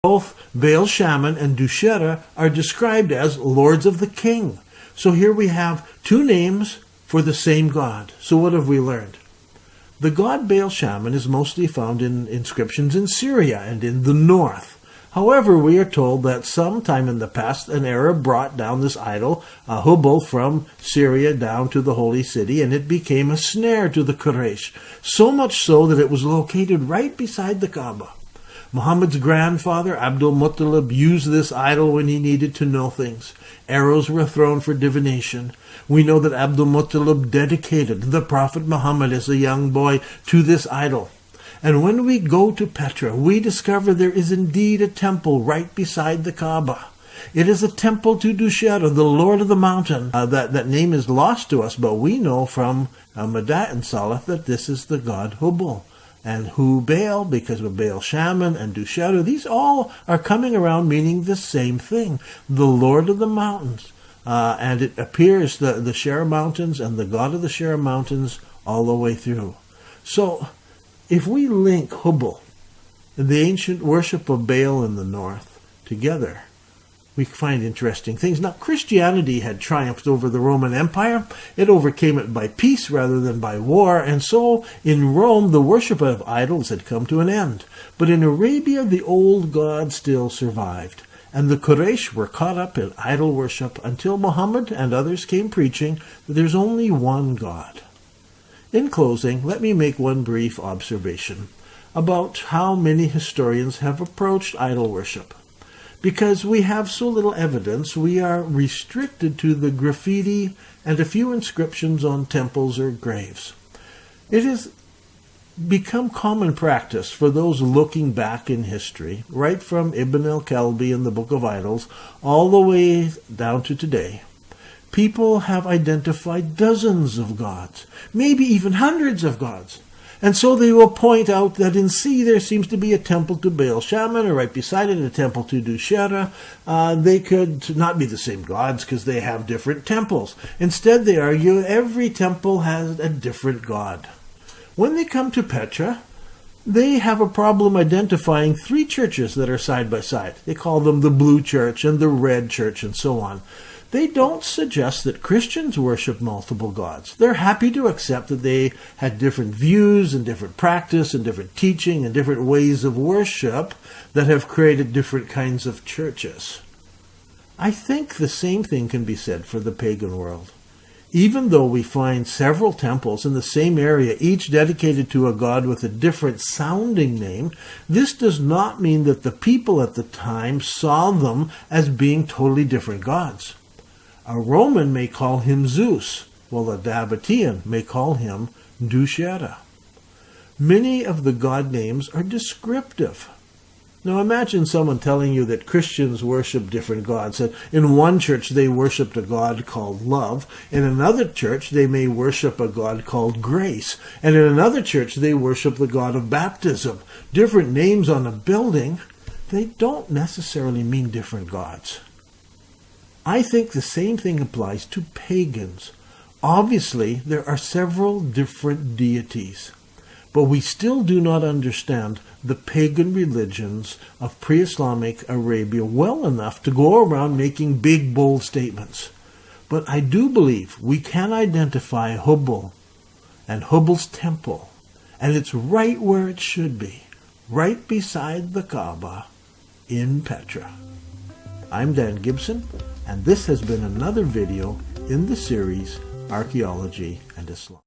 Both Baal Shaman and Dushera are described as lords of the king. So here we have two names for the same god. So what have we learned? The god Baal Shaman is mostly found in inscriptions in Syria and in the north. However, we are told that sometime in the past, an Arab brought down this idol, Hubal, from Syria down to the holy city, and it became a snare to the Quraysh, so much so that it was located right beside the Kaaba. Muhammad's grandfather, Abdul Muttalib, used this idol when he needed to know things. Arrows were thrown for divination. We know that Abdul Muttalib dedicated the Prophet Muhammad as a young boy to this idol. And when we go to Petra, we discover there is indeed a temple right beside the Kaaba. It is a temple to Dushera, the Lord of the Mountain. That name is lost to us, but we know from Madat and Salaf that this is the god Hubal. And Hubal, because of Baal Shaman and Dushera, these all are coming around meaning the same thing, the Lord of the Mountains. And it appears the Shera Mountains and the god of the Shera Mountains all the way through. So, if we link Hubal and the ancient worship of Baal in the north together, we find interesting things. Now, Christianity had triumphed over the Roman Empire. It overcame it by peace rather than by war, and so in Rome the worship of idols had come to an end. But in Arabia the old god still survived, and the Quraysh were caught up in idol worship until Muhammad and others came preaching that there's only one God. In closing, let me make one brief observation about how many historians have approached idol worship. Because we have so little evidence, we are restricted to the graffiti and a few inscriptions on temples or graves. It has become common practice for those looking back in history, right from Ibn al-Kalbi in the Book of Idols, all the way down to today. People have identified dozens of gods, maybe even hundreds of gods. And so they will point out that in C there seems to be a temple to Baal Shaman, or right beside it a temple to Dushera. They could not be the same gods because they have different temples. Instead, they argue every temple has a different god. When they come to Petra, they have a problem identifying three churches that are side by side. They call them the Blue Church and the Red Church and so on. They don't suggest that Christians worship multiple gods. They're happy to accept that they had different views and different practice and different teaching and different ways of worship that have created different kinds of churches. I think the same thing can be said for the pagan world. Even though we find several temples in the same area, each dedicated to a god with a different sounding name, this does not mean that the people at the time saw them as being totally different gods. A Roman may call him Zeus, while a Nabatean may call him Dushera. Many of the god names are descriptive. Now imagine someone telling you that Christians worship different gods. That in one church they worshiped a god called love. In another church they may worship a god called grace. And in another church they worship the god of baptism. Different names on a building, they don't necessarily mean different gods. I think the same thing applies to pagans. Obviously, there are several different deities, but we still do not understand the pagan religions of pre-Islamic Arabia well enough to go around making big, bold statements. But I do believe we can identify Hubal and Hubal's temple, and it's right where it should be, right beside the Kaaba in Petra. I'm Dan Gibson, and this has been another video in the series Archaeology and Islam.